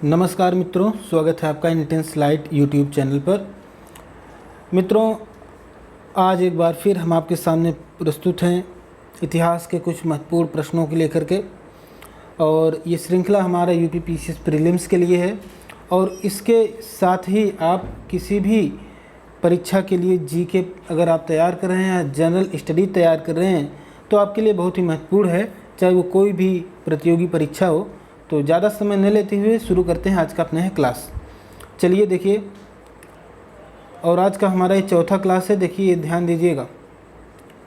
नमस्कार मित्रों, स्वागत है आपका इंटेंस लाइट यूट्यूब चैनल पर। मित्रों, आज एक बार फिर हम आपके सामने प्रस्तुत हैं इतिहास के कुछ महत्वपूर्ण प्रश्नों को लेकर के। और ये श्रृंखला हमारा यूपीपीसीएस प्रीलिम्स के लिए है और इसके साथ ही आप किसी भी परीक्षा के लिए जीके अगर आप तैयार कर रहे हैं, जनरल स्टडी तैयार कर रहे हैं, तो आपके लिए बहुत ही महत्वपूर्ण है, चाहे वो कोई भी प्रतियोगी परीक्षा हो। तो ज़्यादा समय न लेते हुए शुरू करते हैं आज का अपना है क्लास। चलिए देखिए, और आज का हमारा ये चौथा क्लास है, देखिए ध्यान दीजिएगा।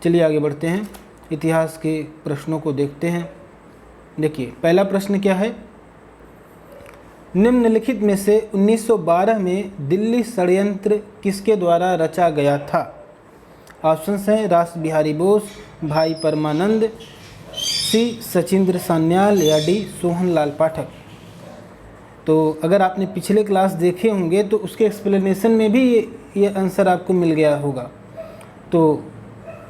चलिए आगे बढ़ते हैं, इतिहास के प्रश्नों को देखते हैं। देखिए पहला प्रश्न क्या है, निम्नलिखित में से 1912 में दिल्ली षड्यंत्र किसके द्वारा रचा गया था? ऑप्शंस हैं रास बिहारी बोस, भाई परमानंद, सी सचिंद्र सान्याल या डी सोहन लाल पाठक। तो अगर आपने पिछले क्लास देखे होंगे तो उसके एक्सप्लेनेशन में भी ये आंसर आपको मिल गया होगा। तो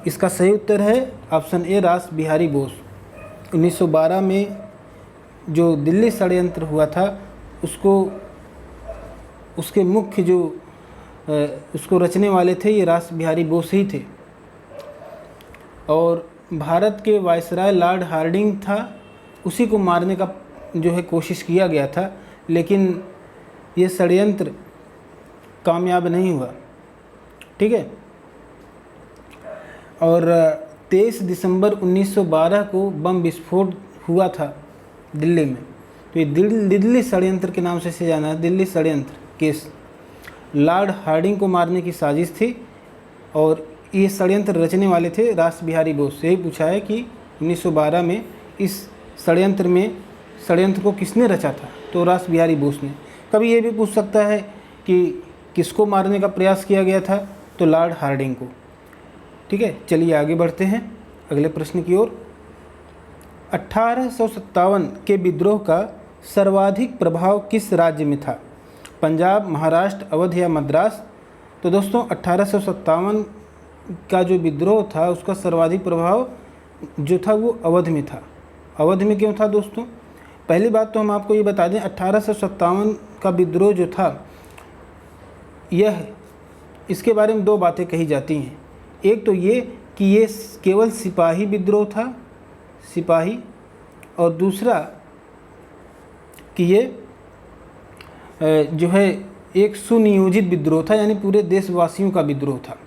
इसका सही उत्तर है ऑप्शन ए रास बिहारी बोस। 1912 में जो दिल्ली षड्यंत्र हुआ था उसके मुख्य जो उसको रचने वाले थे ये रास बिहारी बोस ही थे। और भारत के वायसराय लॉर्ड हार्डिंग था, उसी को मारने का जो है कोशिश किया गया था, लेकिन ये षड्यंत्र कामयाब नहीं हुआ। ठीक है। और 23 दिसंबर 1912 को बम विस्फोट हुआ था दिल्ली में। तो ये दिल्ली षड्यंत्र के नाम से जाना है, दिल्ली षड्यंत्र केस। लॉर्ड हार्डिंग को मारने की साजिश थी और ये षड्यंत्र रचने वाले थे रास बिहारी बोस। यही पूछा है कि 1912 में इस षड्यंत्र को किसने रचा था? तो रास बिहारी बोस ने। कभी ये भी पूछ सकता है कि किसको मारने का प्रयास किया गया था? तो लॉर्ड हार्डिंग को। ठीक है, चलिए आगे बढ़ते हैं अगले प्रश्न की ओर। 1857 के विद्रोह का सर्वाधिक प्रभाव किस राज्य में था? पंजाब, महाराष्ट्र, अवध या मद्रास? तो दोस्तों 1857 का जो विद्रोह था उसका सर्वाधिक प्रभाव जो था वो अवध में था। अवध में क्यों था दोस्तों? पहली बात तो हम आपको ये बता दें, 1857 का विद्रोह जो था इसके बारे में दो बातें कही जाती हैं। एक तो ये कि ये केवल सिपाही विद्रोह था, सिपाही, और दूसरा कि ये जो है एक सुनियोजित विद्रोह था, यानी पूरे देशवासियों का विद्रोह था।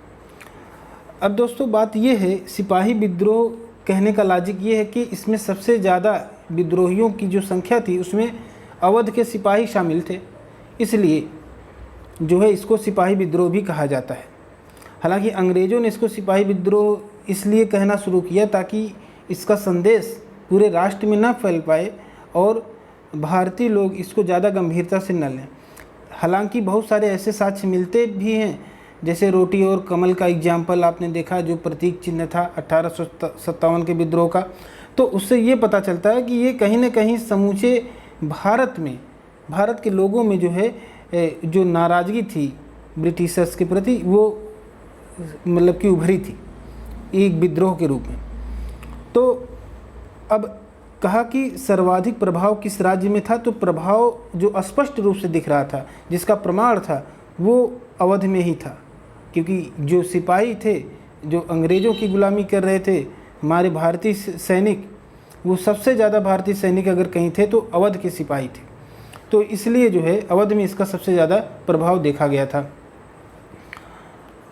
अब दोस्तों बात ये है, सिपाही विद्रोह कहने का लॉजिक ये है कि इसमें सबसे ज़्यादा विद्रोहियों की जो संख्या थी उसमें अवध के सिपाही शामिल थे, इसलिए जो है इसको सिपाही विद्रोह भी कहा जाता है। हालांकि अंग्रेज़ों ने इसको सिपाही विद्रोह इसलिए कहना शुरू किया ताकि इसका संदेश पूरे राष्ट्र में न फैल पाए और भारतीय लोग इसको ज़्यादा गंभीरता से न लें। हालांकि बहुत सारे ऐसे साक्ष्य मिलते भी हैं, जैसे रोटी और कमल का एग्जाम्पल आपने देखा, जो प्रतीक चिन्ह था 1857 के विद्रोह का। तो उससे ये पता चलता है कि ये कहीं ना कहीं समूचे भारत के लोगों में जो है जो नाराज़गी थी ब्रिटिशर्स के प्रति, वो मतलब कि उभरी थी एक विद्रोह के रूप में। तो अब कहा कि सर्वाधिक प्रभाव किस राज्य में था? तो प्रभाव जो स्पष्ट रूप से दिख रहा था, जिसका प्रमाण था, वो अवध में ही था, क्योंकि जो सिपाही थे जो अंग्रेज़ों की गुलामी कर रहे थे, हमारे भारतीय सैनिक, वो सबसे ज़्यादा भारतीय सैनिक अगर कहीं थे तो अवध के सिपाही थे। तो इसलिए जो है अवध में इसका सबसे ज़्यादा प्रभाव देखा गया था।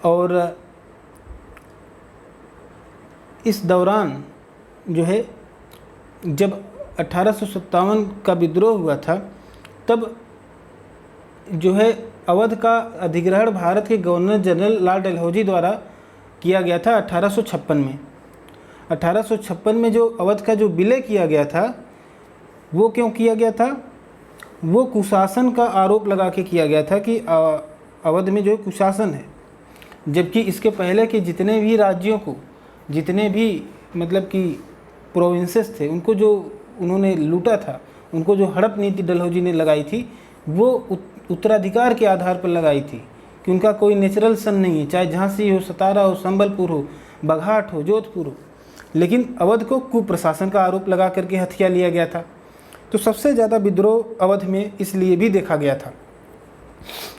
और इस दौरान जो है जब 1857 का विद्रोह हुआ था, तब जो है अवध का अधिग्रहण भारत के गवर्नर जनरल लॉर्ड डलहौजी द्वारा किया गया था 1856 में। 1856 में जो अवध का जो विलय किया गया था, वो क्यों किया गया था? वो कुशासन का आरोप लगा के किया गया था कि अवध में जो कुशासन है, जबकि इसके पहले के जितने भी राज्यों को, जितने भी मतलब कि प्रोविंसेस थे, उनको जो उन्होंने लूटा था, उनको जो हड़प नीति डलहौजी ने लगाई थी, वो उत्तराधिकार के आधार पर लगाई थी कि उनका कोई नेचुरल सन नहीं है, चाहे झांसी हो, सतारा हो, संबलपुर हो, बघाट हो, जोधपुर हो। लेकिन अवध को कुप्रशासन का आरोप लगा करके हथिया लिया गया था। तो सबसे ज़्यादा विद्रोह अवध में इसलिए भी देखा गया था।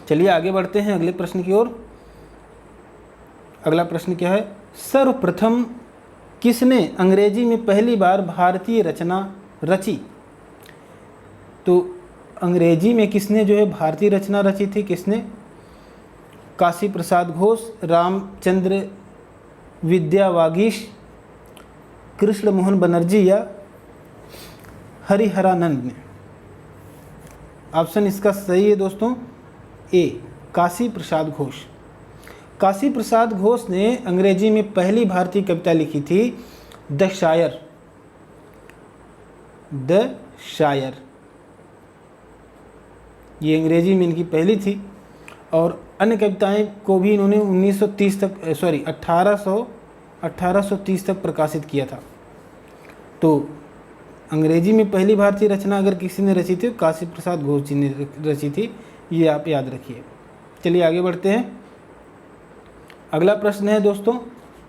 चलिए आगे बढ़ते हैं अगले प्रश्न की ओर। अगला प्रश्न क्या है? सर्वप्रथम किसने अंग्रेजी में पहली बार भारतीय रचना रची? तो अंग्रेजी में किसने जो है भारतीय रचना रची थी? किसने? काशी प्रसाद घोष, रामचंद्र विद्यावागीश, कृष्ण मोहन बनर्जी या हरिहरानंद ने? ऑप्शन इसका सही है दोस्तों ए, काशी प्रसाद घोष। काशी प्रसाद घोष ने अंग्रेजी में पहली भारतीय कविता लिखी थी द शायर। द शायर ये अंग्रेजी में इनकी पहली थी और अन्य कविताएं को भी इन्होंने 1930 तक 1830 तक प्रकाशित किया था। तो अंग्रेजी में पहली भारतीय रचना अगर किसी ने रची थी, काशी प्रसाद घोष जी ने रची थी, ये आप याद रखिए। चलिए आगे बढ़ते हैं। अगला प्रश्न है दोस्तों,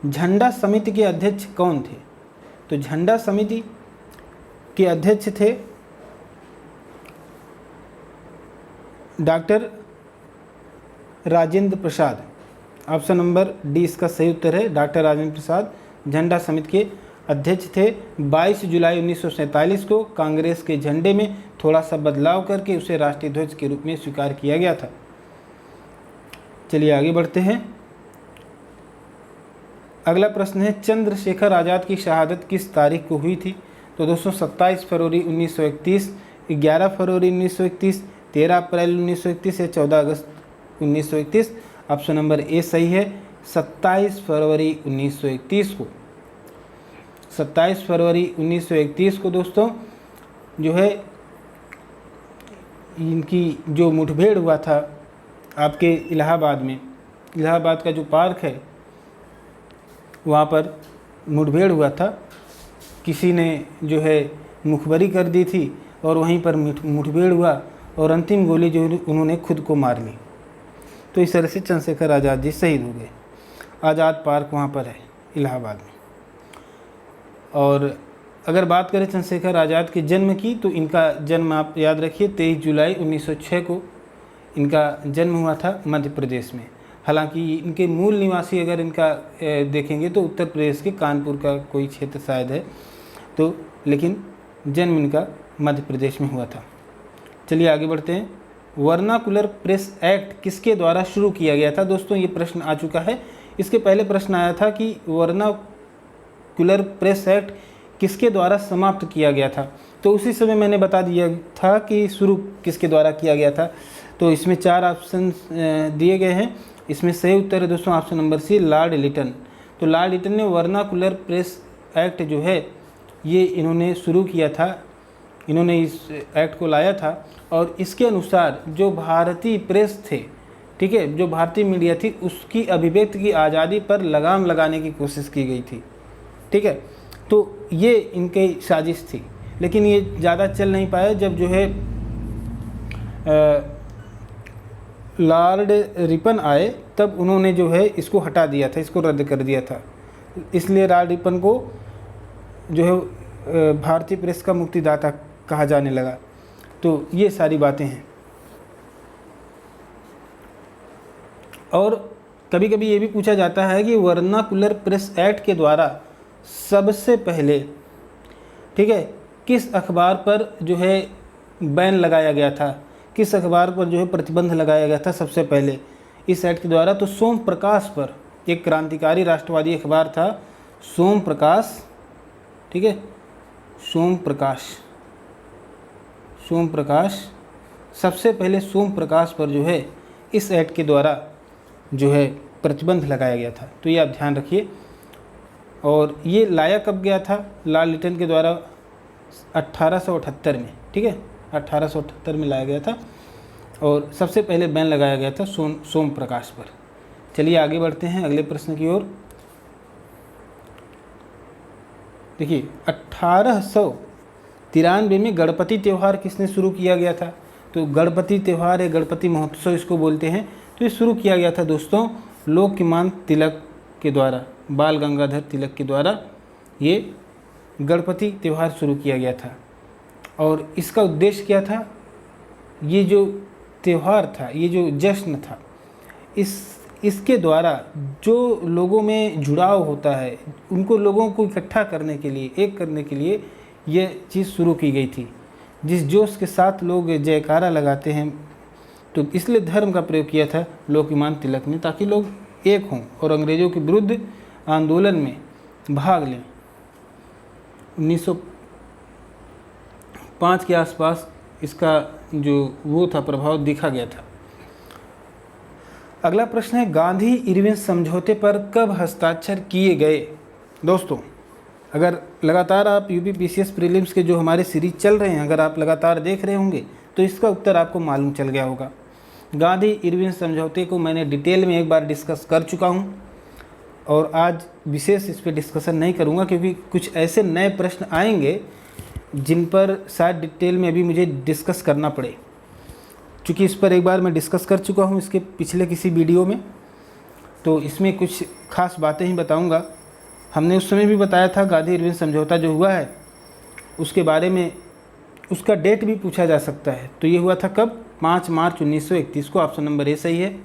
झंडा समिति के अध्यक्ष कौन थे? तो झंडा समिति के अध्यक्ष थे doctor Rajendra Prasad. Option number D इसका सही उत्तर है, डॉक्टर राजेंद्र प्रसाद झंडा समिति के अध्यक्ष थे। 22 जुलाई 1947 को कांग्रेस के झंडे में थोड़ा सा बदलाव करके उसे राष्ट्रीय ध्वज के रूप में स्वीकार किया गया था। चलिए आगे बढ़ते हैं। अगला प्रश्न है, चंद्रशेखर आज़ाद की शहादत किस तारीख को हुई थी? तो दोस्तों 27 फरवरी 1931, 11 फरवरी 1931, 13 अप्रैल 1931 या 14 अगस्त 1931। ऑप्शन नंबर ए सही है, 27 फरवरी 1931 को। 27 फरवरी 1931 को दोस्तों जो है इनकी जो मुठभेड़ हुआ था आपके इलाहाबाद में, इलाहाबाद का जो पार्क है वहाँ पर मुठभेड़ हुआ था। किसी ने जो है मुखबरी कर दी थी और वहीं पर मुठभेड़ हुआ और अंतिम गोली जो उन्होंने खुद को मार ली। तो इस तरह से चंद्रशेखर आज़ाद जी शहीद हो गए। आज़ाद पार्क वहाँ पर है इलाहाबाद में। और अगर बात करें चंद्रशेखर आज़ाद के जन्म की, तो इनका जन्म आप याद रखिए 23 जुलाई 1906 को इनका जन्म हुआ था मध्य प्रदेश में। हालांकि इनके मूल निवासी अगर इनका देखेंगे तो उत्तर प्रदेश के कानपुर का कोई क्षेत्र शायद है, तो लेकिन जन्म इनका मध्य प्रदेश में हुआ था। चलिए आगे बढ़ते हैं। वर्नाकुलर प्रेस एक्ट किसके द्वारा शुरू किया गया था? दोस्तों ये प्रश्न आ चुका है। इसके पहले प्रश्न आया था कि वर्नाकुलर प्रेस एक्ट किसके द्वारा समाप्त किया गया था, तो उसी समय मैंने बता दिया था कि शुरू किसके द्वारा किया गया था। तो इसमें 4 ऑप्शन दिए गए हैं। इसमें सही उत्तर है दोस्तों option number C, Lord Lytton. तो लॉर्ड लिटन ने वर्नाकुलर प्रेस एक्ट जो है ये इन्होंने शुरू किया था, इन्होंने इस एक्ट को लाया था। और इसके अनुसार जो भारतीय प्रेस थे, ठीक है, जो भारतीय मीडिया थी, उसकी अभिव्यक्ति की आज़ादी पर लगाम लगाने की कोशिश की गई थी। ठीक है, तो ये इनकी साजिश थी, लेकिन ये ज़्यादा चल नहीं पाया। जब जो है लॉर्ड रिपन आए तब उन्होंने जो है इसको हटा दिया था, इसको रद्द कर दिया था। इसलिए लॉर्ड रिपन को जो है भारतीय प्रेस का मुक्तिदाता कहा जाने लगा। तो ये सारी बातें हैं। और कभी कभी ये भी पूछा जाता है कि वर्नाकुलर प्रेस एक्ट के द्वारा सबसे पहले, ठीक है, किस अखबार पर जो है बैन लगाया गया था, किस अखबार पर जो है प्रतिबंध लगाया गया था सबसे पहले इस एक्ट के द्वारा? तो सोम प्रकाश पर, एक क्रांतिकारी राष्ट्रवादी अखबार था सोम प्रकाश, ठीक है, सोम प्रकाश सबसे पहले सोम प्रकाश पर जो है इस एक्ट के द्वारा जो है प्रतिबंध लगाया गया था। तो ये आप ध्यान रखिए। और ये लाया कब गया था? लॉर्ड लिटन के द्वारा 1878 में, ठीक है, 1878 में लाया गया था और सबसे पहले बैन लगाया गया था सोम प्रकाश पर। चलिए आगे बढ़ते हैं अगले प्रश्न की ओर। देखिए 1893 में गणपति त्यौहार किसने शुरू किया गया था? तो गणपति त्यौहार है, गणपति महोत्सव इसको बोलते हैं। तो ये शुरू किया गया था दोस्तों लोकमान्य तिलक के द्वारा, बाल गंगाधर तिलक के द्वारा ये गणपति त्यौहार शुरू किया गया था। और इसका उद्देश्य क्या था? ये जो त्यौहार था, ये जो जश्न था, इसके द्वारा जो लोगों में जुड़ाव होता है, उनको लोगों को इकट्ठा करने के लिए, एक करने के लिए ये चीज़ शुरू की गई थी। जिस जोश के साथ लोग जयकारा लगाते हैं, तो इसलिए धर्म का प्रयोग किया था लोकमान्य तिलक ने, ताकि लोग एक हों और अंग्रेज़ों के विरुद्ध आंदोलन में भाग लें। 1905 के आसपास इसका जो वो था प्रभाव दिखा गया था। अगला प्रश्न है, गांधी इरविन समझौते पर कब हस्ताक्षर किए गए? दोस्तों, अगर लगातार आप यूपीपीसीएस प्रीलिम्स के जो हमारे सीरीज चल रहे हैं, अगर आप लगातार देख रहे होंगे तो इसका उत्तर आपको मालूम चल गया होगा। गांधी इरविन समझौते को मैंने डिटेल में एक बार डिस्कस कर चुका हूं और आज विशेष इस पर डिस्कशन नहीं करूंगा, क्योंकि कुछ ऐसे नए प्रश्न आएंगे जिन पर शायद डिटेल में अभी मुझे डिस्कस करना पड़े। चूँकि इस पर एक बार मैं डिस्कस कर चुका हूँ इसके पिछले किसी वीडियो में, तो इसमें कुछ खास बातें ही बताऊँगा। हमने उस समय भी बताया था गांधी इरविन समझौता जो हुआ है उसके बारे में, उसका डेट भी पूछा जा सकता है। तो ये हुआ था कब? 5 मार्च 1931 को। ऑप्शन नंबर ए सही है।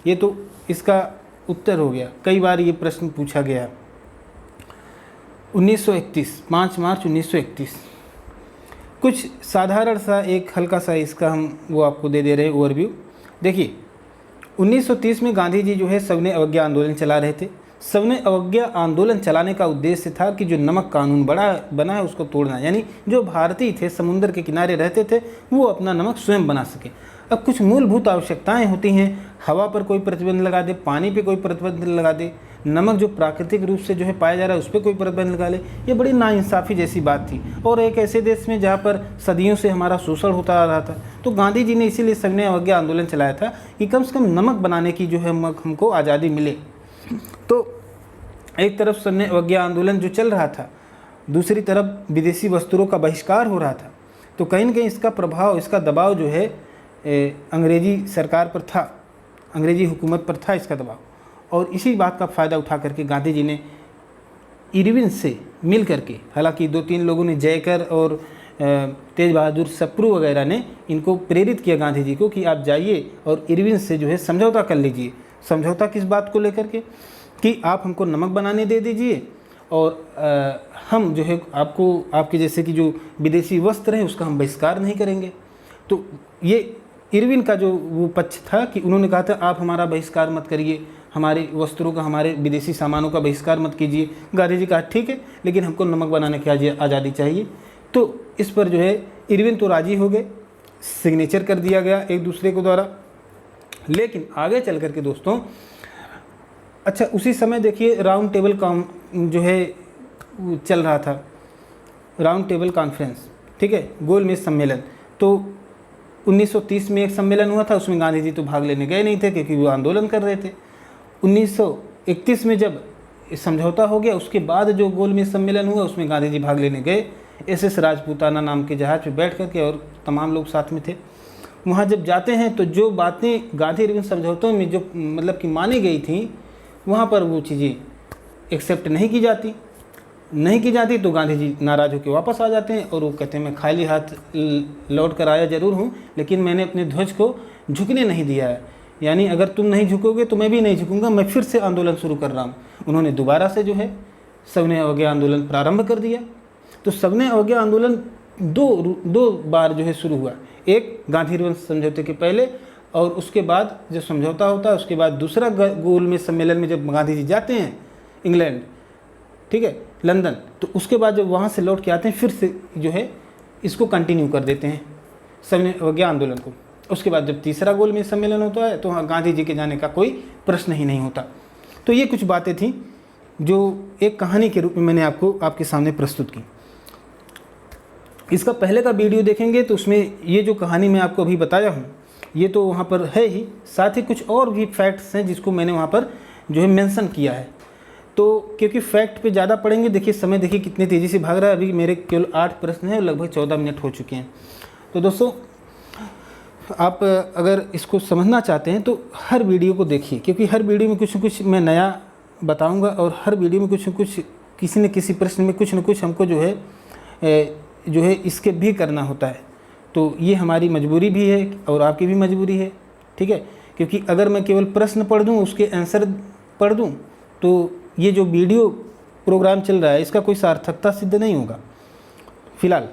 ये तो इसका उत्तर हो गया, कई बार ये प्रश्न पूछा गया। 1931, 5 मार्च 1931। कुछ साधारण सा एक हल्का सा इसका हम वो आपको दे रहे हैं ओवरव्यू। देखिए, 1930 में गांधी जी जो है सविनय अवज्ञा आंदोलन चला रहे थे। सविनय अवज्ञा आंदोलन चलाने का उद्देश्य था कि जो नमक कानून बना है उसको तोड़ना, यानी जो भारतीय थे समुद्र के किनारे रहते थे वो अपना नमक स्वयं बना सके। अब कुछ मूलभूत आवश्यकताएं होती हैं, हवा पर कोई प्रतिबंध लगा दे, पानी पे कोई प्रतिबंध लगा दे, नमक जो प्राकृतिक रूप से जो है पाया जा रहा है उस पर कोई प्रतिबंध लगा ले। ये बड़ी नाइंसाफ़ी जैसी बात थी, और एक ऐसे देश में जहाँ पर सदियों से हमारा शोषण होता आ रहा था। तो गांधी जी ने इसीलिए सविनय अवज्ञा आंदोलन चलाया था कि कम से कम नमक बनाने की जो है हमको आज़ादी मिले। तो एक तरफ सविनय अवज्ञा आंदोलन जो चल रहा था, दूसरी तरफ विदेशी वस्त्रों का बहिष्कार हो रहा था। तो कहीं न कहीं इसका प्रभाव, इसका दबाव जो है अंग्रेजी सरकार पर था, अंग्रेजी हुकूमत पर था इसका दबाव। और इसी बात का फ़ायदा उठा करके गांधी जी ने इरविन से मिल करके, हालांकि 2-3 लोगों ने, जयकर और तेज बहादुर सप्रू वगैरह ने इनको प्रेरित किया गांधी जी को कि आप जाइए और इरविन से जो है समझौता कर लीजिए। समझौता किस बात को लेकर के? कि आप हमको नमक बनाने दे दीजिए और हम जो है आपको, आपके जैसे कि जो विदेशी वस्त्र हैं उसका हम बहिष्कार नहीं करेंगे। तो ये इरविन का जो वो पक्ष था कि उन्होंने कहा था आप हमारा बहिष्कार मत करिए, हमारे वस्त्रों का, हमारे विदेशी सामानों का बहिष्कार मत कीजिए। गांधी जी कहा ठीक है, लेकिन हमको नमक बनाने की आज़ादी चाहिए। तो इस पर जो है इरविन तो राज़ी हो गए, सिग्नेचर कर दिया गया एक दूसरे को द्वारा। लेकिन आगे चल कर के दोस्तों, अच्छा उसी समय देखिए राउंड टेबल जो है चल रहा था, राउंड टेबल कॉन्फ्रेंस, ठीक है, गोलमेज सम्मेलन। तो 1930 में एक सम्मेलन हुआ था, उसमें गांधी जी तो भाग लेने गए नहीं थे क्योंकि वो आंदोलन कर रहे थे। 1931 में जब समझौता हो गया, उसके बाद जो गोलमेज सम्मेलन हुआ उसमें गांधी जी भाग लेने गए SS राजपूताना नाम के जहाज़ पे बैठ करके, और तमाम लोग साथ में थे। वहाँ जब जाते हैं तो जो बातें गांधी इरविन समझौतों में जो मतलब कि मानी गई थी, वहाँ पर वो चीज़ें एक्सेप्ट नहीं की जाती। तो गांधी जी नाराज़ होकर वापस आ जाते हैं और वो कहते हैं मैं खाली हाथ लौट कर आया ज़रूर हूँ, लेकिन मैंने अपने ध्वज को झुकने नहीं दिया है। यानी अगर तुम नहीं झुकोगे तो मैं भी नहीं झुकूंगा, मैं फिर से आंदोलन शुरू कर रहा हूँ। उन्होंने दोबारा से जो है सविनय अवज्ञा आंदोलन प्रारंभ कर दिया। तो सविनय अवज्ञा आंदोलन दो बार जो है शुरू हुआ, एक गांधी इरविन समझौते के पहले और उसके बाद जब समझौता होता है उसके बाद दूसरा गोलमेज सम्मेलन में जब गांधी जी जाते हैं इंग्लैंड, ठीक है, लंदन, तो उसके बाद जब वहाँ से लौट के आते हैं फिर से जो है इसको कंटिन्यू कर देते हैं सविनय अवज्ञा आंदोलन को। उसके बाद जब तीसरा गोलमेज सम्मेलन होता है तो वहाँ गांधी जी के जाने का कोई प्रश्न ही नहीं होता। तो ये कुछ बातें थी जो एक कहानी के रूप में मैंने आपके सामने प्रस्तुत की। इसका पहले का वीडियो देखेंगे तो उसमें ये जो कहानी मैं आपको अभी बताया हूँ ये तो वहाँ पर है ही, साथ ही कुछ और भी फैक्ट्स हैं जिसको मैंने वहाँ पर जो है मेंशन किया है। तो क्योंकि फैक्ट पे ज़्यादा पढ़ेंगे, देखिए समय देखिए कितनी तेज़ी से भाग रहा है। अभी मेरे केवल 8 प्रश्न हैं और लगभग 14 मिनट हो चुके हैं। तो दोस्तों आप अगर इसको समझना चाहते हैं तो हर वीडियो को देखिए, क्योंकि हर वीडियो में कुछ न कुछ मैं नया बताऊँगा और हर वीडियो में कुछ न कुछ किसी न किसी प्रश्न में कुछ न कुछ हमको जो है जो है इसके भी करना होता है। तो ये हमारी मजबूरी भी है और आपकी भी मजबूरी है, ठीक है। क्योंकि अगर मैं केवल प्रश्न पढ़ दूँ, उसके आंसर पढ़ दूँ, तो ये जो वीडियो प्रोग्राम चल रहा है इसका कोई सार्थकता सिद्ध नहीं होगा फिलहाल।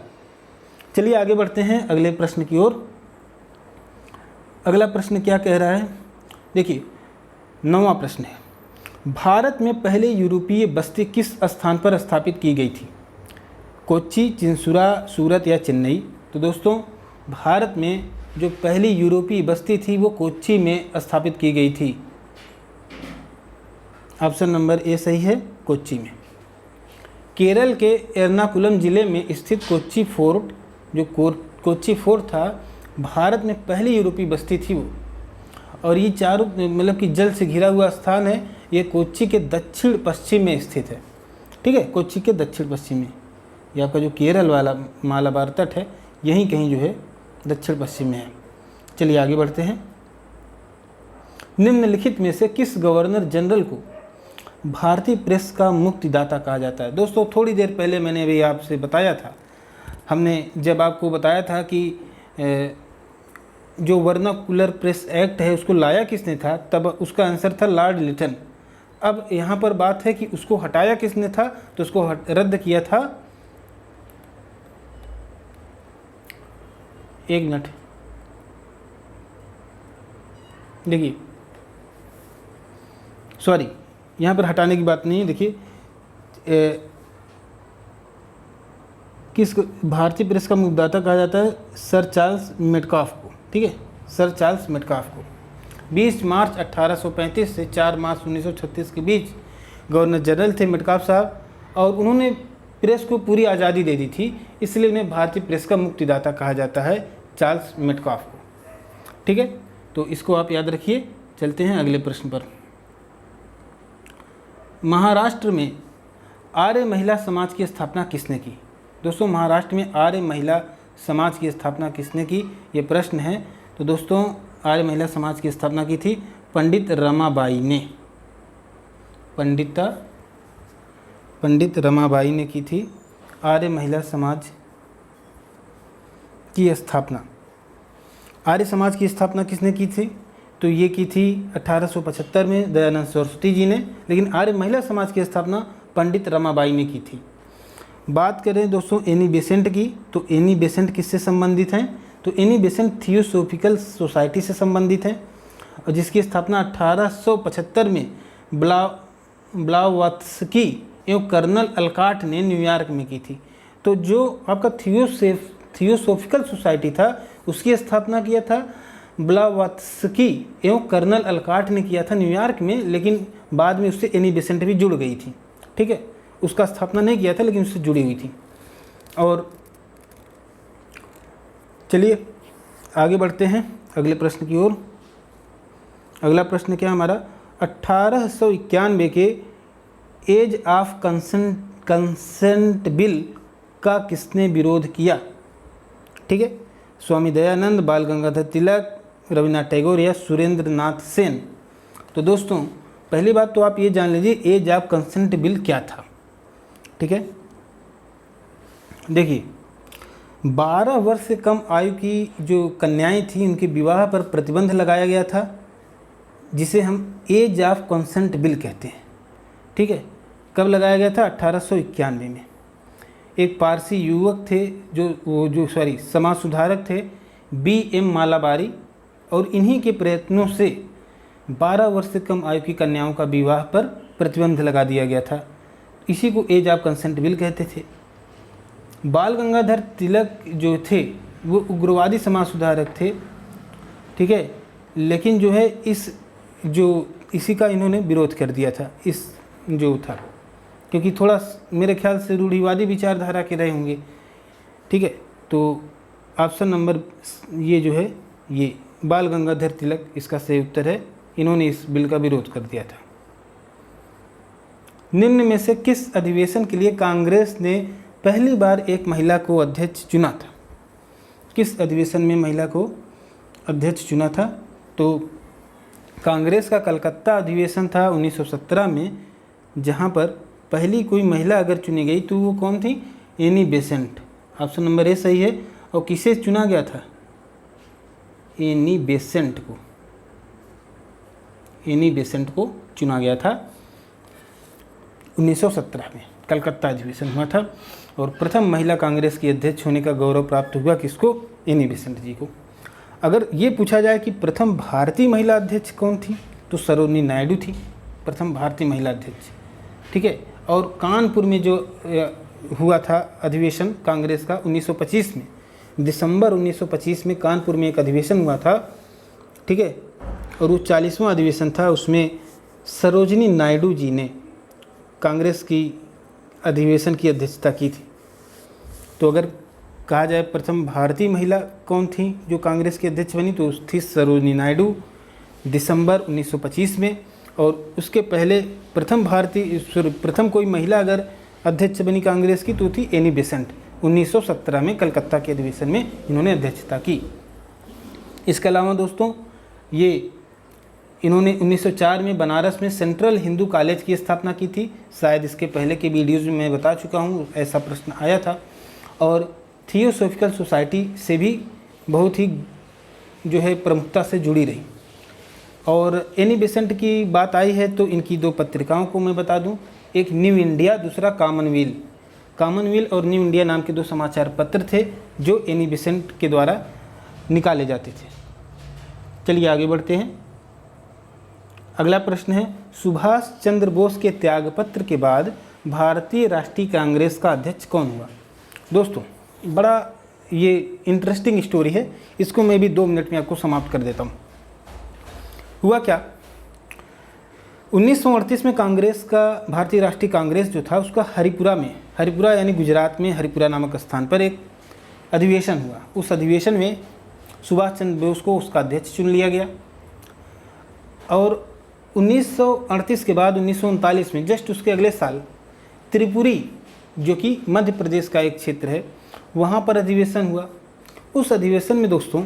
चलिए आगे बढ़ते हैं अगले प्रश्न की ओर। अगला प्रश्न क्या कह रहा है, देखिए 9वां प्रश्न है, भारत में पहले यूरोपीय बस्ती किस स्थान पर स्थापित की गई थी? कोच्चि, चिंसुरा, सूरत या चेन्नई? तो दोस्तों भारत में जो पहली यूरोपीय बस्ती थी वो कोच्चि में स्थापित की गई थी। ऑप्शन नंबर ए सही है, कोच्चि में। केरल के एर्नाकुलम ज़िले में स्थित कोच्चि फोर्ट, जो कोच्चि फोर्ट था, भारत में पहली यूरोपीय बस्ती थी वो। और ये चारों मतलब कि जल से घिरा हुआ स्थान है। ये कोच्चि के दक्षिण पश्चिम में स्थित है, ठीक है, कोच्चि के दक्षिण पश्चिम में। ये आपका जो केरल वाला मालाबार तट है यहीं कहीं जो है दक्षिण पश्चिम में है। चलिए आगे बढ़ते हैं। निम्नलिखित में से किस गवर्नर जनरल को भारतीय प्रेस का मुक्तिदाता कहा जाता है? दोस्तों थोड़ी देर पहले मैंने अभी आपसे बताया था, हमने जब आपको बताया था कि जो वर्नाकुलर प्रेस एक्ट है उसको लाया किसने था, तब उसका आंसर था लॉर्ड लिटन। अब यहाँ पर बात है कि उसको हटाया किसने था, तो उसको रद्द किया था, एक मिनट देखिए, सॉरी यहाँ पर हटाने की बात नहीं है। देखिए किस भारतीय प्रेस का मुक्तिदाता कहा जाता है? सर चार्ल्स मेटकाफ को, ठीक है, सर चार्ल्स मेटकाफ को। 20 मार्च 1835 से 4 मार्च 1936 के बीच गवर्नर जनरल थे मेटकाफ साहब, और उन्होंने प्रेस को पूरी आज़ादी दे दी थी, इसलिए उन्हें भारतीय प्रेस का मुक्तिदाता कहा जाता है, चार्ल्स मेटकाफ को, ठीक है। तो इसको आप याद रखिए। चलते हैं अगले प्रश्न पर। महाराष्ट्र में आर्य महिला समाज की स्थापना किसने की? दोस्तों महाराष्ट्र में आर्य महिला समाज की स्थापना किसने की, ये प्रश्न है। तो दोस्तों आर्य महिला समाज की स्थापना की थी पंडित रमाबाई ने। पंडित रमाबाई ने की थी आर्य महिला समाज की स्थापना। आर्य समाज की स्थापना किसने की थी? तो ये की थी 1875 में दयानंद सरस्वती जी ने, लेकिन आर्य महिला समाज की स्थापना पंडित रमाबाई ने की थी। बात करें दोस्तों एनी बेसेंट की, तो एनी बेसेंट किससे संबंधित हैं? तो एनी बेसेंट थियोसॉफिकल सोसाइटी से संबंधित हैं, और जिसकी स्थापना 1875 में ब्लावत्स्की एवं कर्नल अलकाट ने न्यूयॉर्क में की थी। तो जो आपका थियोसॉफिकल सोसाइटी था उसकी स्थापना किया था ब्लावत्स्की एवं कर्नल अलकाट ने किया था न्यूयॉर्क में, लेकिन बाद में उससे एनी बेसेंट भी जुड़ गई थी, ठीक है। उसका स्थापना नहीं किया था लेकिन उससे जुड़ी हुई थी। और चलिए आगे बढ़ते हैं अगले प्रश्न की ओर। अगला प्रश्न क्या हमारा, 1891 के एज ऑफ कंसेंट बिल का किसने विरोध किया? ठीक है, स्वामी दयानंद, बाल गंगाधर तिलक, रविन्द्रनाथ टैगोर या सुरेंद्र नाथ सेन? तो दोस्तों पहली बात तो आप ये जान लीजिए एज ऑफ कंसेंट बिल क्या था, ठीक है। देखिए 12 वर्ष से कम आयु की जो कन्याएं थी उनके विवाह पर प्रतिबंध लगाया गया था, जिसे हम एज ऑफ कंसेंट बिल कहते हैं, ठीक है। कब लगाया गया था? 1891 में। एक पारसी युवक थे जो समाज सुधारक थे B.M. मालाबारी, और इन्हीं के प्रयत्नों से 12 वर्ष से कम आयु की कन्याओं का विवाह पर प्रतिबंध लगा दिया गया था। इसी को एज ऑफ कंसेंट बिल कहते थे। बाल गंगाधर तिलक जो थे वो उग्रवादी समाज सुधारक थे, ठीक है, लेकिन जो है इसी का इन्होंने विरोध कर दिया था, इस जो था, क्योंकि थोड़ा मेरे ख्याल से रूढ़िवादी विचारधारा के रहे होंगे, ठीक है। तो ऑप्शन नंबर ये जो है ये बाल गंगाधर तिलक इसका सही उत्तर है, इन्होंने इस बिल का विरोध कर दिया था। निम्न में से किस अधिवेशन के लिए कांग्रेस ने पहली बार एक महिला को अध्यक्ष चुना था? किस अधिवेशन में महिला को अध्यक्ष चुना था? तो कांग्रेस का कलकत्ता अधिवेशन था 1917 में, जहां पर पहली कोई महिला अगर चुनी गई तो वो कौन थी? Annie Besant, option number A सही है। और किसे चुना गया था? एनी बेसेंट को, एनी बेसेंट को चुना गया था 1917 में, कलकत्ता अधिवेशन हुआ था। और प्रथम महिला कांग्रेस की अध्यक्ष होने का गौरव प्राप्त हुआ किसको? एनी बेसेंट जी को। अगर ये पूछा जाए कि प्रथम भारतीय महिला अध्यक्ष कौन थी, तो सरोजिनी नायडू थी प्रथम भारतीय महिला अध्यक्ष, ठीक है। और कानपुर में जो हुआ था अधिवेशन कांग्रेस का 1925 में, दिसंबर 1925 में कानपुर में एक अधिवेशन हुआ था, ठीक है। और वो 40वां अधिवेशन था, उसमें सरोजिनी नायडू जी ने कांग्रेस की अधिवेशन की अध्यक्षता की थी। तो अगर कहा जाए प्रथम भारतीय महिला कौन थी जो कांग्रेस की अध्यक्ष बनी, तो थी सरोजिनी नायडू दिसंबर 1925 में। और उसके पहले प्रथम कोई महिला अगर अध्यक्ष बनी कांग्रेस की तो थी एनी बेसेंट, 1917 में कलकत्ता के अधिवेशन में इन्होंने अध्यक्षता की। इसके अलावा दोस्तों ये इन्होंने 1904 में बनारस में सेंट्रल हिंदू कॉलेज की स्थापना की थी। शायद इसके पहले के वीडियोज़ में मैं बता चुका हूँ, ऐसा प्रश्न आया था। और थियोसॉफिकल सोसाइटी से भी बहुत ही जो है प्रमुखता से जुड़ी रही। और एनी बेसेंट की बात आई है तो इनकी दो पत्रिकाओं को मैं बता दूं, एक न्यू इंडिया, दूसरा कॉमनवेल और न्यू इंडिया नाम के दो समाचार पत्र थे जो एनी बेसेंट के द्वारा निकाले जाते थे। चलिए आगे बढ़ते हैं। अगला प्रश्न है, सुभाष चंद्र बोस के त्यागपत्र के बाद भारतीय राष्ट्रीय कांग्रेस का अध्यक्ष कौन हुआ? दोस्तों बड़ा ये इंटरेस्टिंग स्टोरी है, इसको मैं भी 2 मिनट में आपको समाप्त कर देता हूँ। हुआ क्या, 1938 में कांग्रेस का, भारतीय राष्ट्रीय कांग्रेस जो था उसका हरिपुरा यानी गुजरात में हरिपुरा नामक स्थान पर एक अधिवेशन हुआ। उस अधिवेशन में सुभाष चंद्र बोस को उसका अध्यक्ष चुन लिया गया। और 1938 के बाद 1939 में जस्ट उसके अगले साल त्रिपुरी, जो कि मध्य प्रदेश का एक क्षेत्र है, वहाँ पर अधिवेशन हुआ। उस अधिवेशन में दोस्तों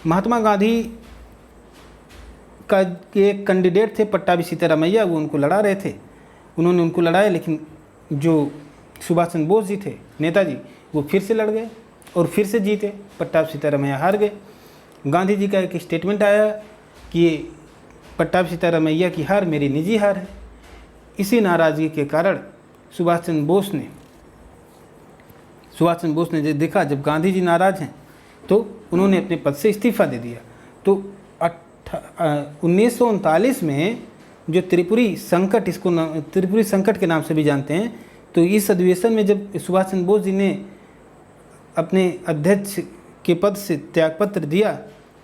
महात्मा गांधी का एक कैंडिडेट थे पट्टाभी सीतारामैया, वो उनको लड़ा रहे थे, उन्होंने उनको लड़ाया, लेकिन जो सुभाष चंद्र बोस जी थे नेताजी, वो फिर से लड़ गए और फिर से जीते, पट्टाभी सीतारामैया हार गए। गांधी जी का एक स्टेटमेंट आया कि ये पट्टाभी सीतारामैया की हार मेरी निजी हार है। इसी नाराज़गी के कारण सुभाष चंद्र बोस ने जब देखा जब गांधी जी नाराज़ हैं तो उन्होंने अपने पद से इस्तीफ़ा दे दिया। तो 1939 में जो त्रिपुरी संकट, इसको त्रिपुरी संकट के नाम से भी जानते हैं, तो इस अधिवेशन में जब सुभाष चंद्र बोस जी ने अपने अध्यक्ष के पद से त्यागपत्र दिया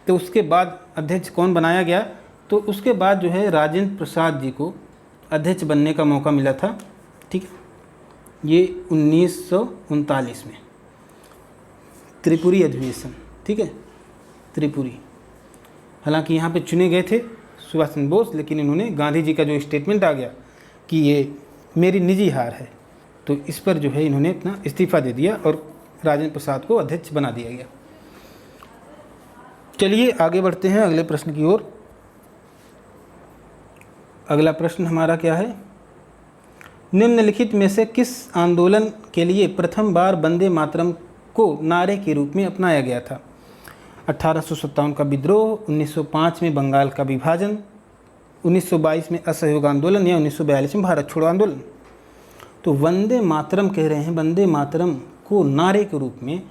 तो उसके बाद अध्यक्ष कौन बनाया गया, तो उसके बाद जो है राजेंद्र प्रसाद जी को अध्यक्ष बनने का मौका मिला था, ठीक है। ये 1939 में त्रिपुरी अधिवेशन, ठीक है, त्रिपुरी। हालांकि यहाँ पे चुने गए थे सुभाष चंद्र बोस, लेकिन इन्होंने गांधी जी का जो स्टेटमेंट आ गया कि ये मेरी निजी हार है, तो इस पर जो है इन्होंने अपना इस्तीफ़ा दे दिया और राजेंद्र प्रसाद को अध्यक्ष बना दिया गया। चलिए आगे बढ़ते हैं अगले प्रश्न की ओर। अगला प्रश्न हमारा क्या है, निम्नलिखित में से किस आंदोलन के लिए प्रथम बार वंदे मातरम को नारे के रूप में अपनाया गया था? 1857 का विद्रोह, 1905 में बंगाल का विभाजन, 1922 में असहयोग आंदोलन या 1942 में भारत छोड़ो आंदोलन। तो वंदे मातरम कह रहे हैं, वंदे मातरम को नारे के रूप में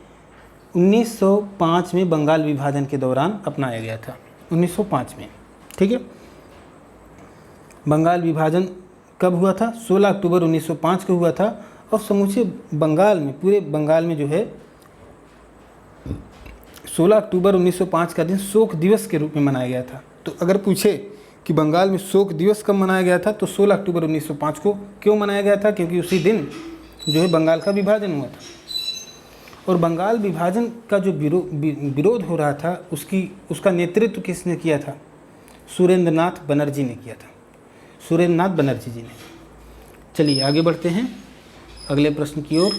1905 में बंगाल विभाजन के दौरान अपनाया गया था, 1905 में, ठीक है। बंगाल विभाजन कब हुआ था? 16 अक्टूबर 1905 को हुआ था। और समूचे बंगाल में, पूरे बंगाल में जो है 16 अक्टूबर 1905 का दिन शोक दिवस के रूप में मनाया गया था। तो अगर पूछे कि बंगाल में शोक दिवस कब मनाया गया था, तो 16 अक्टूबर 1905 को क्यों मनाया गया था? क्योंकि उसी दिन जो है बंगाल का विभाजन हुआ था। और बंगाल विभाजन का जो विरोध हो रहा था उसका नेतृत्व किसने किया था? सुरेंद्रनाथ बनर्जी ने किया था, सुरेंद्रनाथ बनर्जी जी ने। चलिए आगे बढ़ते हैं अगले प्रश्न की ओर।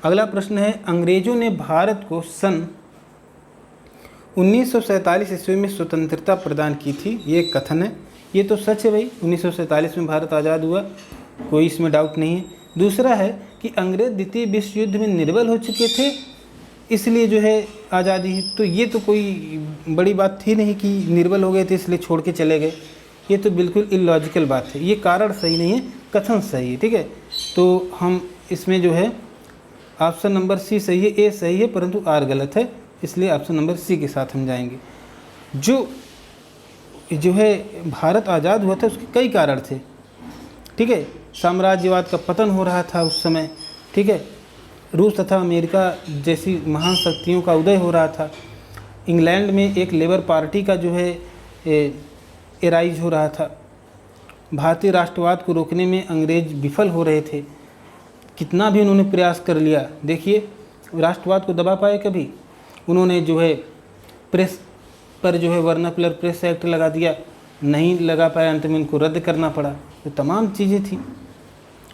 अगला प्रश्न है, अंग्रेजों ने भारत को सन 1947 ईस्वी में स्वतंत्रता प्रदान की थी, ये एक कथन है। ये तो सच है भाई, 1947 में भारत आज़ाद हुआ, कोई इसमें डाउट नहीं है। दूसरा है कि अंग्रेज द्वितीय विश्व युद्ध में निर्बल हो चुके थे, इसलिए जो है आज़ादी है। तो ये तो कोई बड़ी बात थी नहीं कि निर्बल हो गए थे इसलिए छोड़ के चले गए, ये तो बिल्कुल इलॉजिकल बात है, ये कारण सही नहीं है, कथन सही है। ठीक है, तो हम इसमें जो है ऑप्शन नंबर सी सही है, ए सही है, परंतु आर गलत है, इसलिए ऑप्शन नंबर सी के साथ हम जाएंगे। जो है भारत आज़ाद हुआ था उसके कई कारण थे। ठीक है, साम्राज्यवाद का पतन हो रहा था उस समय। ठीक है, रूस तथा अमेरिका जैसी महान शक्तियों का उदय हो रहा था। इंग्लैंड में एक लेबर पार्टी का जो है एराइज हो रहा था। भारतीय राष्ट्रवाद को रोकने में अंग्रेज विफल हो रहे थे, कितना भी उन्होंने प्रयास कर लिया। देखिए, राष्ट्रवाद को दबा पाए कभी? उन्होंने जो है प्रेस पर जो है वर्नाकुलर प्रेस एक्ट लगा दिया, नहीं लगा पाया, अंत में उनको रद्द करना पड़ा। तो तमाम चीज़ें थी।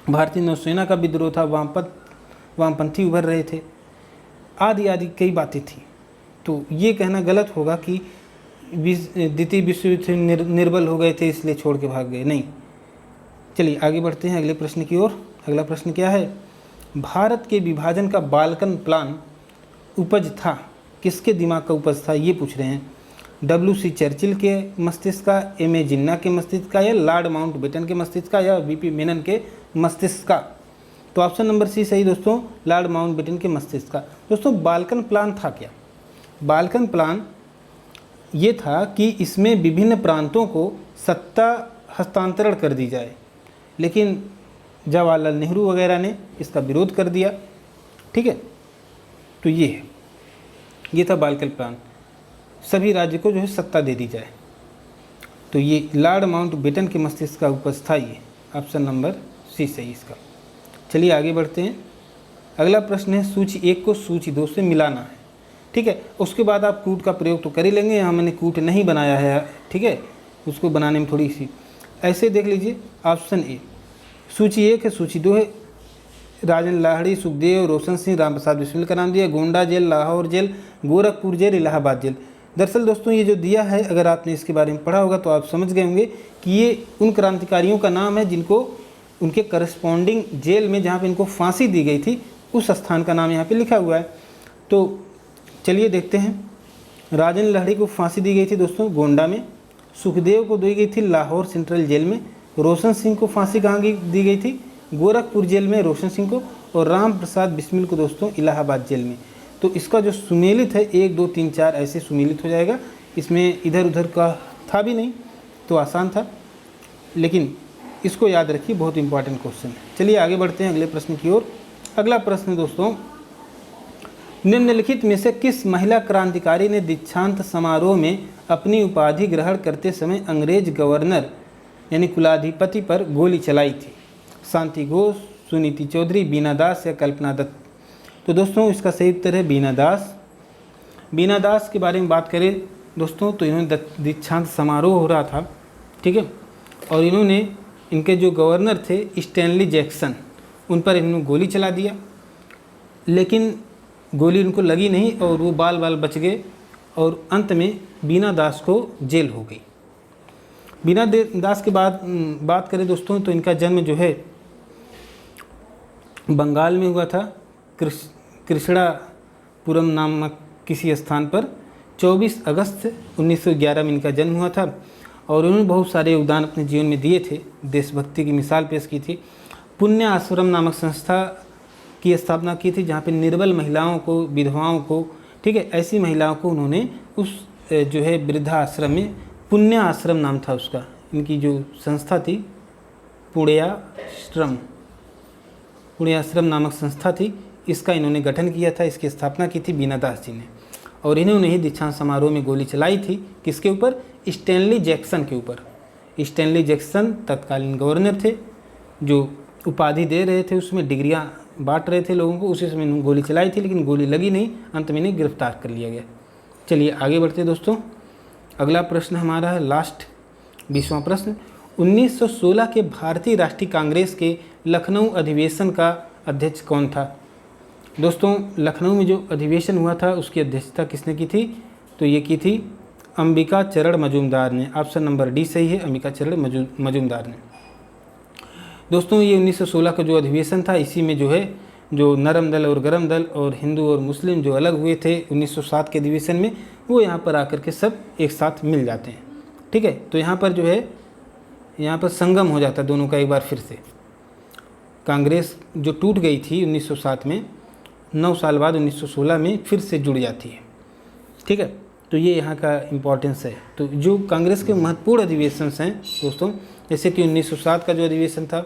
भारतीय नौसेना का विद्रोह था, वामपंथी उभर रहे थे, आदि आदि कई बातें थी। तो ये कहना गलत होगा कि द्वितीय विश्व युद्ध से निर्बल हो गए थे इसलिए छोड़ के भाग गए, नहीं। चलिए आगे बढ़ते हैं अगले प्रश्न की ओर। अगला प्रश्न क्या है? भारत के विभाजन का बाल्कन प्लान उपज था, किसके दिमाग का उपज था, ये पूछ रहे हैं। W.C. चर्चिल के मस्तिष्क का, M.A. जिन्ना के मस्तिष्क का, या लॉर्ड माउंटबेटन के मस्तिष्क का, या V.P. मेनन के मस्तिष्क का? तो ऑप्शन नंबर सी सही दोस्तों, लॉर्ड माउंटबेटन के मस्तिष्क का। दोस्तों बाल्कन प्लान था क्या? बाल्कन प्लान ये था कि इसमें विभिन्न प्रांतों को सत्ता हस्तांतरण कर दी जाए, लेकिन जवाहरलाल नेहरू वगैरह ने इसका विरोध कर दिया। ठीक है, तो ये था बाल्कन प्लान, सभी राज्य को जो है सत्ता दे दी जाए। तो ये लॉर्ड माउंटबेटन के मस्तिष्क का उपज था, ये ऑप्शन नंबर सी सही इसका। चलिए आगे बढ़ते हैं। अगला प्रश्न है, सूची 1 को सूची 2 से मिलाना है। ठीक है, उसके बाद आप कूट का प्रयोग तो कर ही लेंगे, यहाँ मैंने कूट नहीं बनाया है। ठीक है, उसको बनाने में थोड़ी सी ऐसे देख लीजिए। ऑप्शन ए सूची 1 है, सूची 2 है। राजन लाहिड़ी, सुखदेव, रोशन सिंह, राम प्रसाद बिस्मिल का नाम दिया, Gonda jail, Lahore jail, Gorakhpur jail, Allahabad jail. दरअसल दोस्तों ये जो दिया है, अगर आपने इसके बारे में पढ़ा होगा तो आप समझ गए होंगे कि ये उन क्रांतिकारियों का नाम है जिनको उनके करस्पॉन्डिंग जेल में जहाँ पे इनको फांसी दी गई थी, उस स्थान का नाम यहाँ पे लिखा हुआ है। तो चलिए देखते हैं। राजन लाहिड़ी को फांसी दी गई थी दोस्तों गोंडा में, सुखदेव को दी गई थी लाहौर सेंट्रल जेल में, रोशन सिंह को फांसी कहाँ दी गई थी? गोरखपुर जेल में रोशन सिंह को, और राम प्रसाद बिस्मिल को दोस्तों इलाहाबाद जेल में। तो इसका जो सुमेलित है 1 2 3 4 ऐसे सुमेलित हो जाएगा, इसमें इधर उधर का था भी नहीं, तो आसान था, लेकिन इसको याद रखिए, बहुत इंपॉर्टेंट क्वेश्चन है। चलिए आगे बढ़ते हैं अगले प्रश्न की ओर। अगला प्रश्न दोस्तों, निम्नलिखित में से किस महिला क्रांतिकारी ने दीक्षांत समारोह में अपनी उपाधि ग्रहण करते समय अंग्रेज गवर्नर यानी कुलाधिपति पर गोली चलाई थी? शांति घोष, सुनीति चौधरी, बीना दास, या कल्पना दत्त? तो दोस्तों इसका सही उत्तर है बीना दास। बीना दास के बारे में बात करें दोस्तों तो इन्होंने दीक्षांत समारोह हो रहा था, ठीक है, और इन्होंने इनके जो गवर्नर थे स्टैनली जैक्सन, उन पर इन्होंने गोली चला दिया, लेकिन गोली उनको लगी नहीं और वो बाल बाल बच गए, और अंत में बीना दास को जेल हो गई। बीना दास के बाद बात करें दोस्तों तो इनका जन्म जो है बंगाल में हुआ था, कृष्णापुरम नामक किसी स्थान पर 24 अगस्त 1911 में इनका जन्म हुआ था, और उन्होंने बहुत सारे योगदान अपने जीवन में दिए थे, देशभक्ति की मिसाल पेश की थी। पुण्य आश्रम नामक संस्था की स्थापना की थी, जहाँ पे निर्बल महिलाओं को, विधवाओं को, ठीक है, ऐसी महिलाओं को उन्होंने उस जो है वृद्धाश्रम में, पुण्य आश्रम नाम था उसका, इनकी जो संस्था थी पुण्याश्रम नामक संस्था थी, इसका इन्होंने गठन किया था, इसकी स्थापना की थी बीना दास जी ने, और इन्होंने ही दीक्षांत समारोह में गोली चलाई थी। किसके ऊपर? स्टैनली जैक्सन के ऊपर। स्टैनली जैक्सन तत्कालीन गवर्नर थे, जो उपाधि दे रहे थे, उसमें डिग्रियां बांट रहे थे लोगों को, उसी समय इन्होंने गोली चलाई थी, लेकिन गोली लगी नहीं, अंत में इन्हें गिरफ्तार कर लिया गया। चलिए आगे बढ़ते हैं दोस्तों। अगला प्रश्न हमारा है लास्ट 20वां प्रश्न। 1916 के भारतीय राष्ट्रीय कांग्रेस के लखनऊ अधिवेशन का अध्यक्ष कौन था? दोस्तों लखनऊ में जो अधिवेशन हुआ था उसकी अध्यक्षता किसने की थी? तो ये की थी अंबिका चरण मजूमदार ने। ऑप्शन नंबर डी सही है, अंबिका चरण मजूमदार ने। दोस्तों ये 1916 का जो अधिवेशन था, इसी में जो है जो नरम दल और गरम दल और हिंदू और मुस्लिम जो अलग हुए थे 1907 के अधिवेशन में, वो यहाँ पर आकर के सब एक साथ मिल जाते हैं। ठीक है, तो यहाँ पर जो है यहाँ पर संगम हो जाता है दोनों का एक बार फिर से। कांग्रेस जो टूट गई थी 1907 में, 9 साल बाद 1916 में फिर से जुड़ जाती है। ठीक है, तो ये यहाँ का इम्पोर्टेंस है। तो जो कांग्रेस के महत्वपूर्ण अधिवेशन हैं दोस्तों, जैसे कि 1907 का जो अधिवेशन था,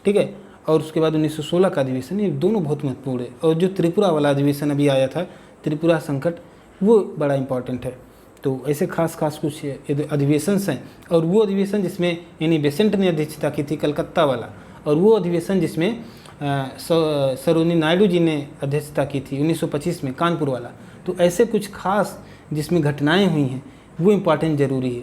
ठीक है, और उसके बाद 1916 का अधिवेशन, ये दोनों बहुत महत्वपूर्ण है। और जो त्रिपुरा वाला अधिवेशन अभी आया था, त्रिपुरा संकट, वो बड़ा इम्पॉर्टेंट है। तो ऐसे खास कुछ अधिवेशन हैं। और वो अधिवेशन जिसमें यानी बेसेंट ने अध्यक्षता की थी, कलकत्ता वाला, और वो अधिवेशन जिसमें सरोजिनी नायडू जी ने अध्यक्षता की थी 1925 में, कानपुर वाला। तो ऐसे कुछ खास जिसमें घटनाएं हुई हैं, वो इम्पॉर्टेंट ज़रूरी है।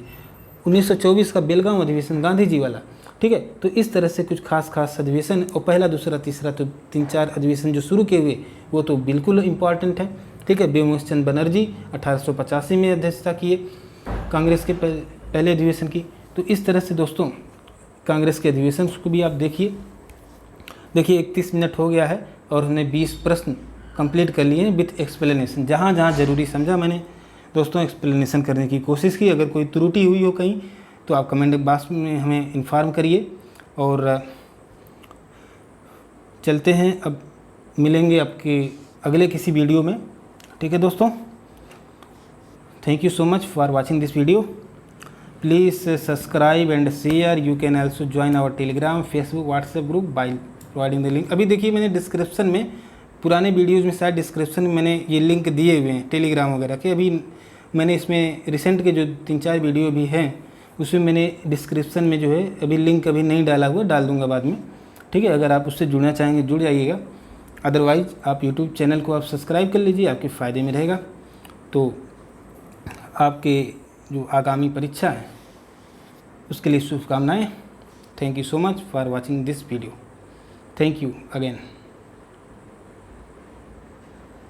1924 का बेलगांव अधिवेशन, गांधी जी वाला, ठीक है। तो इस तरह से कुछ खास अधिवेशन, और पहला, दूसरा, तीसरा, तो 3-4 अधिवेशन जो शुरू किए हुए, वो तो बिल्कुल इम्पॉर्टेंट है। ठीक है, व्योमेश चंद्र बनर्जी 1885 में अध्यक्षता किए कांग्रेस के पहले अधिवेशन की। तो इस तरह से दोस्तों कांग्रेस के अधिवेशन को भी आप देखिए 31 मिनट हो गया है और हमने 20 प्रश्न कंप्लीट कर लिए हैं विथ एक्सप्लेनेशन। जहाँ जहाँ ज़रूरी समझा मैंने दोस्तों एक्सप्लेनेशन करने की कोशिश की। अगर कोई त्रुटि हुई हो कहीं तो आप कमेंट बॉक्स में हमें इन्फॉर्म करिए। और चलते हैं, अब मिलेंगे आपके अगले किसी वीडियो में। ठीक है दोस्तों, thank you so much for watching this video. Please subscribe and share. You can also join our Telegram, Facebook, WhatsApp group by providing the link. अभी देखिए मैंने डिस्क्रिप्शन में, पुराने वीडियोज़ में शायद डिस्क्रिप्शन में मैंने ये लिंक दिए हुए हैं टेलीग्राम वगैरह के। अभी मैंने इसमें रिसेंट के जो 3-4 वीडियो भी हैं, उसमें मैंने डिस्क्रिप्शन में जो है अभी लिंक अभी नहीं डाला हुआ, डाल दूंगा बाद में। ठीक है, अगर आप उससे जुड़ना चाहेंगे जुड़ जाइएगा। अदरवाइज़ आप यूट्यूब चैनल को आप सब्सक्राइब कर लीजिए, आपके फ़ायदे में रहेगा। तो आपके जो आगामी परीक्षा है उसके लिए शुभकामनाएँ। Thank you so much for watching this video. Thank you again.